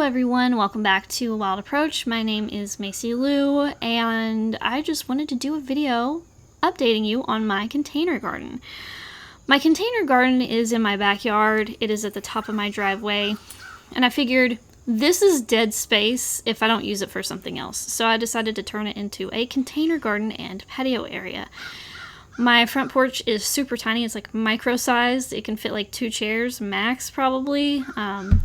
everyone, welcome back to A Wild Approach. My name is Macy Lou, and I just wanted to do a video updating you on my container garden. My container garden is in my backyard. It is at the top of my driveway, and I figured this is dead space if I don't use it for something else. So I decided to turn it into a container garden and patio area. My front porch is super tiny. It's like micro-sized. It can fit like 2 chairs max, probably.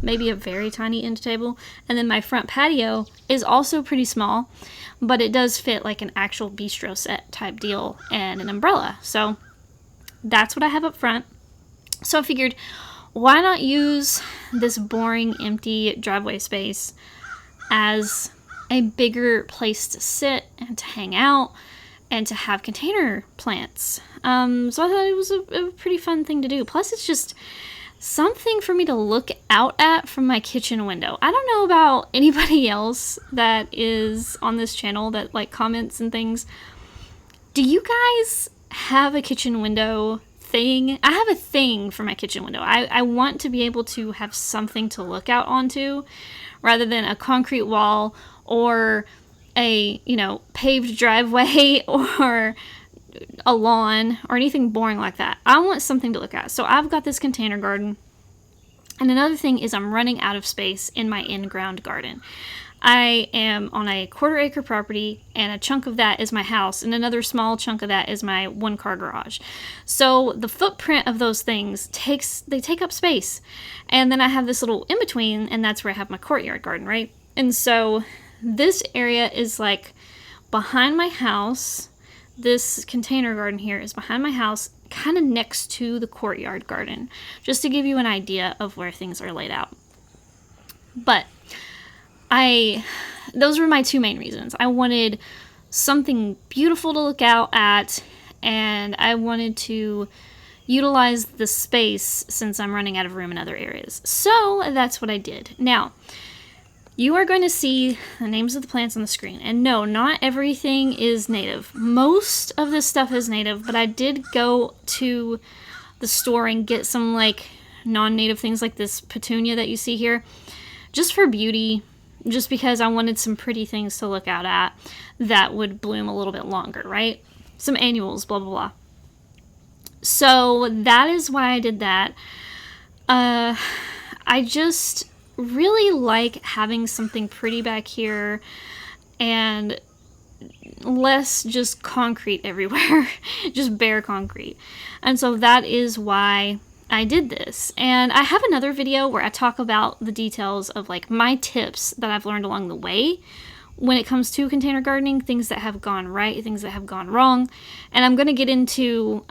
Maybe a very tiny end table. And then my front patio is also pretty small, but it does fit like an actual bistro set type deal and an umbrella. So that's what I have up front. So I figured, why not use this boring, empty driveway space as a bigger place to sit and to hang out and to have container plants. So I thought it was a pretty fun thing to do. Plus, it's just something for me to look out at from my kitchen window. I don't know about anybody else that is on this channel that like comments and things. Do you guys have a kitchen window thing? I have a thing for my kitchen window. I want to be able to have something to look out onto rather than a concrete wall or a, paved driveway or a lawn or anything boring like that. I want something to look at. So I've got this container garden. And another thing is I'm running out of space in my in-ground garden. I am on a 1/4 acre property, and a chunk of that is my house, and another small chunk of that is my 1-car garage. So the footprint of those things take up space. And then I have this little in-between, and that's where I have my courtyard garden, right? And so this area is like behind my house. This container garden here is behind my house, kind of next to the courtyard garden, just to give you an idea of where things are laid out. But those were my 2 main reasons. I wanted something beautiful to look out at, and I wanted to utilize the space since I'm running out of room in other areas. So that's what I did. Now, you are going to see the names of the plants on the screen. And no, not everything is native. Most of this stuff is native, but I did go to the store and get some like non-native things like this petunia that you see here, just for beauty, just because I wanted some pretty things to look out at that would bloom a little bit longer, right? Some annuals, blah, blah, blah. So that is why I did that. I just really like having something pretty back here and less just concrete everywhere, just bare concrete. And so that is why I did this. And I have another video where I talk about the details of like my tips that I've learned along the way when it comes to container gardening, things that have gone right, things that have gone wrong. And I'm going to get into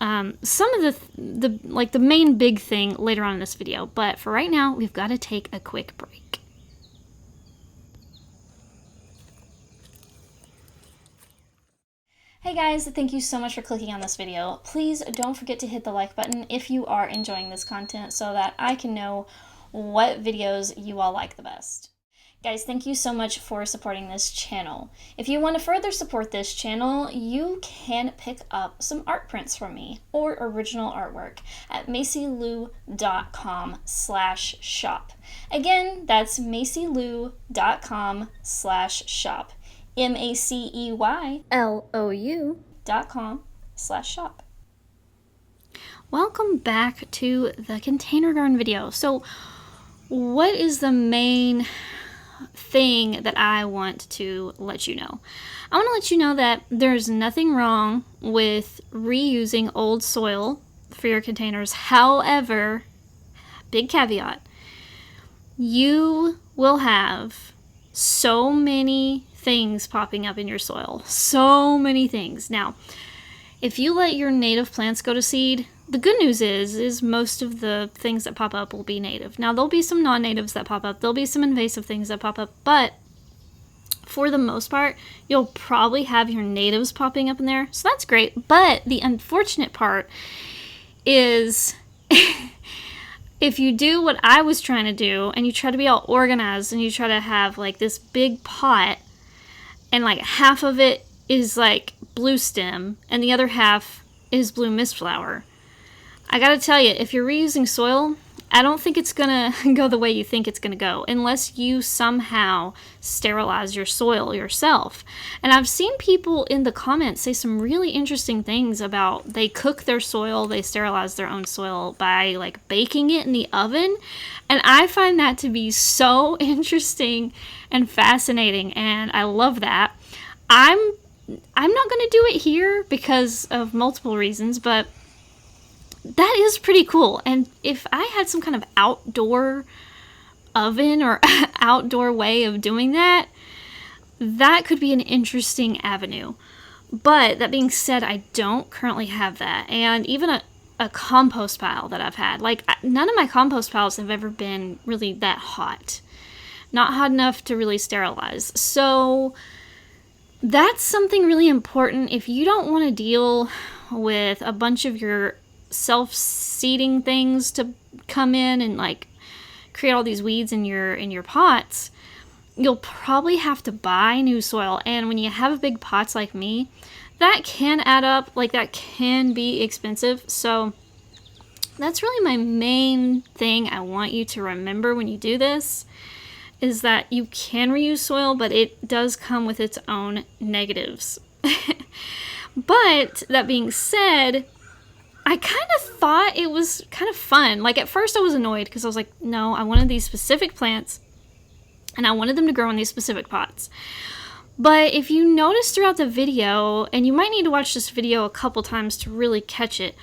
some of the main big thing later on in this video. But for right now, we've got to take a quick break. Hey guys, thank you so much for clicking on this video. Please don't forget to hit the like button if you are enjoying this content so that I can know what videos you all like the best. Guys, thank you so much for supporting this channel. If you want to further support this channel, you can pick up some art prints from me or original artwork at macylou.com/shop. Again, that's macylou.com/shop. MACEYLOU.com/shop. Welcome back to the container garden video. So what is the main thing that I want to let you know? I want to let you know that there's nothing wrong with reusing old soil for your containers. However, big caveat, you will have so many things popping up in your soil. So many things. Now, if you let your native plants go to seed, the good news is most of the things that pop up will be native. Now, there'll be some non-natives that pop up. There'll be some invasive things that pop up. But for the most part, you'll probably have your natives popping up in there. So that's great. But the unfortunate part is if you do what I was trying to do and you try to be all organized and you try to have like this big pot and like half of it is like blue stem and the other half is blue mist flower, I gotta tell you, if you're reusing soil, I don't think it's gonna go the way you think it's gonna go unless you somehow sterilize your soil yourself. And I've seen people in the comments say some really interesting things about they cook their soil, they sterilize their own soil by like baking it in the oven. And I find that to be so interesting and fascinating, and I love that. I'm not gonna do it here because of multiple reasons, but that is pretty cool. And if I had some kind of outdoor oven or outdoor way of doing that, that could be an interesting avenue. But that being said, I don't currently have that. And even a compost pile that I've had, like, none of my compost piles have ever been really that hot. Not hot enough to really sterilize. So that's something really important. If you don't want to deal with a bunch of your self-seeding things to come in and like create all these weeds in your pots, you'll probably have to buy new soil. And when you have big pots like me, that can add up, like that can be expensive. So that's really my main thing I want you to remember when you do this, is that you can reuse soil, but it does come with its own negatives. But that being said, I kind of thought it was kind of fun. Like, at first I was annoyed because I was like, no, I wanted these specific plants and I wanted them to grow in these specific pots. But if you notice throughout the video, and you might need to watch this video a couple times to really catch it,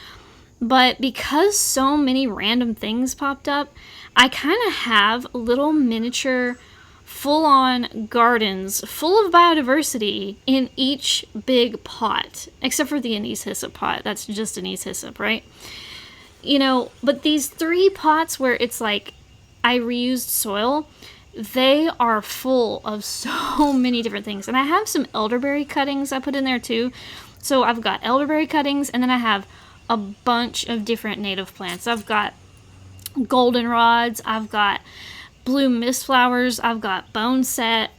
but because so many random things popped up, I kind of have little miniature full-on gardens full of biodiversity in each big pot, except for the anise hyssop pot. That's just anise hyssop, right? You know, but these 3 pots where it's like I reused soil, they are full of so many different things. And I have some elderberry cuttings I put in there too. So I've got elderberry cuttings, and then I have a bunch of different native plants. I've got goldenrods, I've got blue mist flowers, I've got boneset,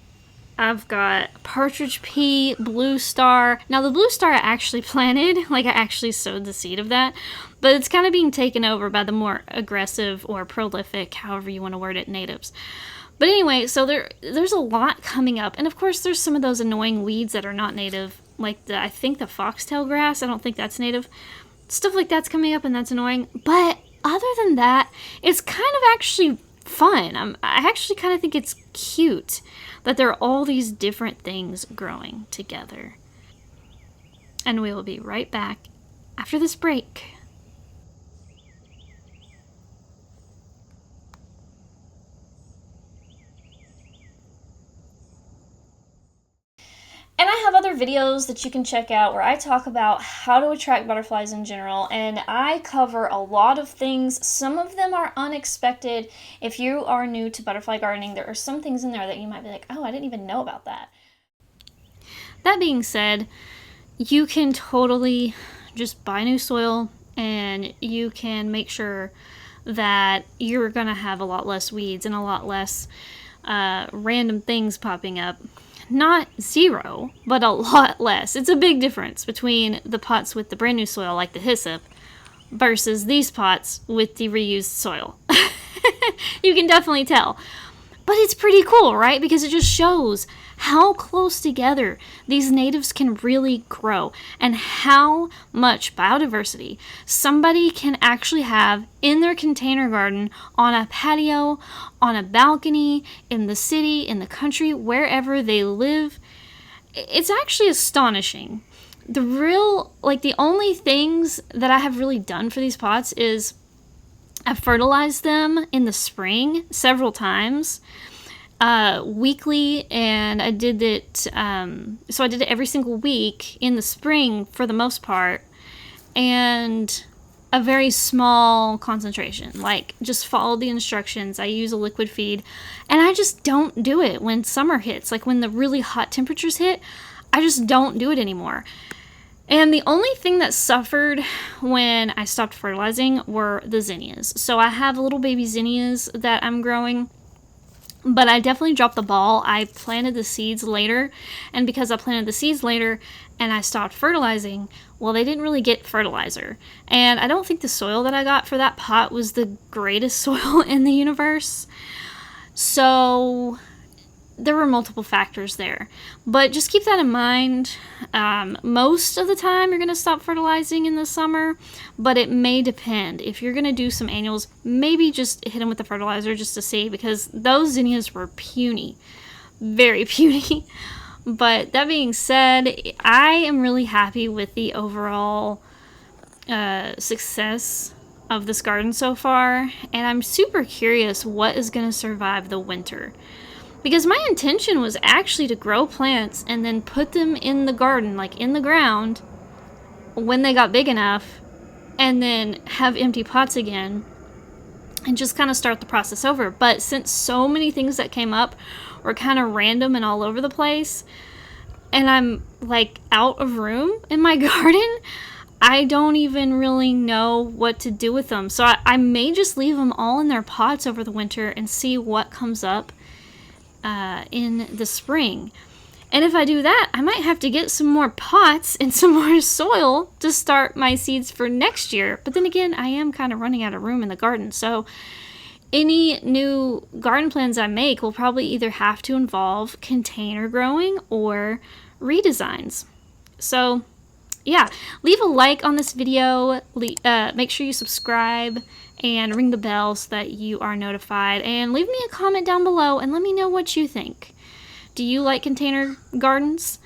I've got partridge pea, blue star. Now the blue star I actually planted, like I actually sowed the seed of that, but it's kind of being taken over by the more aggressive or prolific, however you want to word it, natives. But anyway, so there's a lot coming up, and of course there's some of those annoying weeds that are not native, like I think the foxtail grass. I don't think that's native. Stuff like that's coming up, and that's annoying. But other than that, it's kind of actually fun. I actually kind of think it's cute that there are all these different things growing together. And we will be right back after this break. And I have other videos that you can check out where I talk about how to attract butterflies in general, and I cover a lot of things. Some of them are unexpected. If you are new to butterfly gardening, there are some things in there that you might be like, oh, I didn't even know about that. That being said, you can totally just buy new soil, and you can make sure that you're going to have a lot less weeds and a lot less random things popping up. Not zero, but a lot less. It's a big difference between the pots with the brand new soil, like the hyssop, versus these pots with the reused soil. You can definitely tell. But it's pretty cool, right? Because it just shows how close together these natives can really grow and how much biodiversity somebody can actually have in their container garden, on a patio, on a balcony, in the city, in the country, wherever they live. It's actually astonishing. The only things that I have really done for these pots is I've fertilized them in the spring several times. Weekly, and I did it, so I did it every single week in the spring for the most part, and a very small concentration, like just follow the instructions. I use a liquid feed, and I just don't do it when summer hits, like when the really hot temperatures hit. I just don't do it anymore. And the only thing that suffered when I stopped fertilizing were the zinnias. So I have little baby zinnias that I'm growing, but I definitely dropped the ball. I planted the seeds later, and because I planted the seeds later and I stopped fertilizing, well, they didn't really get fertilizer. And I don't think the soil that I got for that pot was the greatest soil in the universe. So there were multiple factors there. But just keep that in mind. Most of the time you're going to stop fertilizing in the summer, but it may depend. If you're going to do some annuals, maybe just hit them with the fertilizer just to see, because those zinnias were puny. Very puny. But that being said, I am really happy with the overall success of this garden so far, and I'm super curious what is going to survive the winter. Because my intention was actually to grow plants and then put them in the garden, like in the ground, when they got big enough, and then have empty pots again and just kind of start the process over. But since so many things that came up were kind of random and all over the place, and I'm like out of room in my garden, I don't even really know what to do with them. So I may just leave them all in their pots over the winter and see what comes up in the spring. And if I do that, I might have to get some more pots and some more soil to start my seeds for next year. But then again, I am kind of running out of room in the garden. So any new garden plans I make will probably either have to involve container growing or redesigns. So yeah, leave a like on this video, make sure you subscribe and ring the bell so that you are notified, and leave me a comment down below and let me know what you think. Do you like container gardens?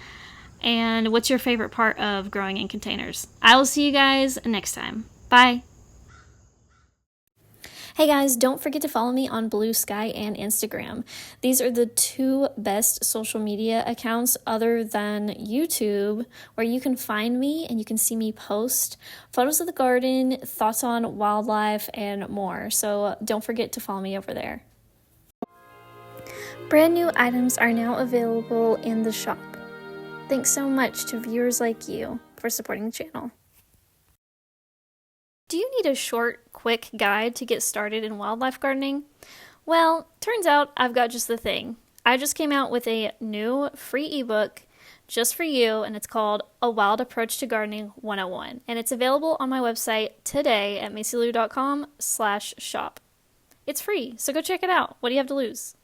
And what's your favorite part of growing in containers? I will see you guys next time. Bye! Hey guys, don't forget to follow me on Blue Sky and Instagram. These are the two best social media accounts other than YouTube, where you can find me and you can see me post photos of the garden, thoughts on wildlife, and more. So don't forget to follow me over there. Brand new items are now available in the shop. Thanks so much to viewers like you for supporting the channel. Do you need a short, quick guide to get started in wildlife gardening? Well, turns out I've got just the thing. I just came out with a new free ebook just for you, and it's called A Wild Approach to Gardening 101. And it's available on my website today at macylou.com/shop. It's free, so go check it out. What do you have to lose?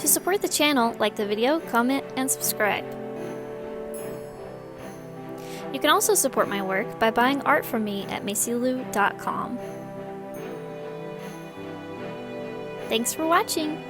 To support the channel, like the video, comment, and subscribe. You can also support my work by buying art from me at macylou.com. Thanks for watching!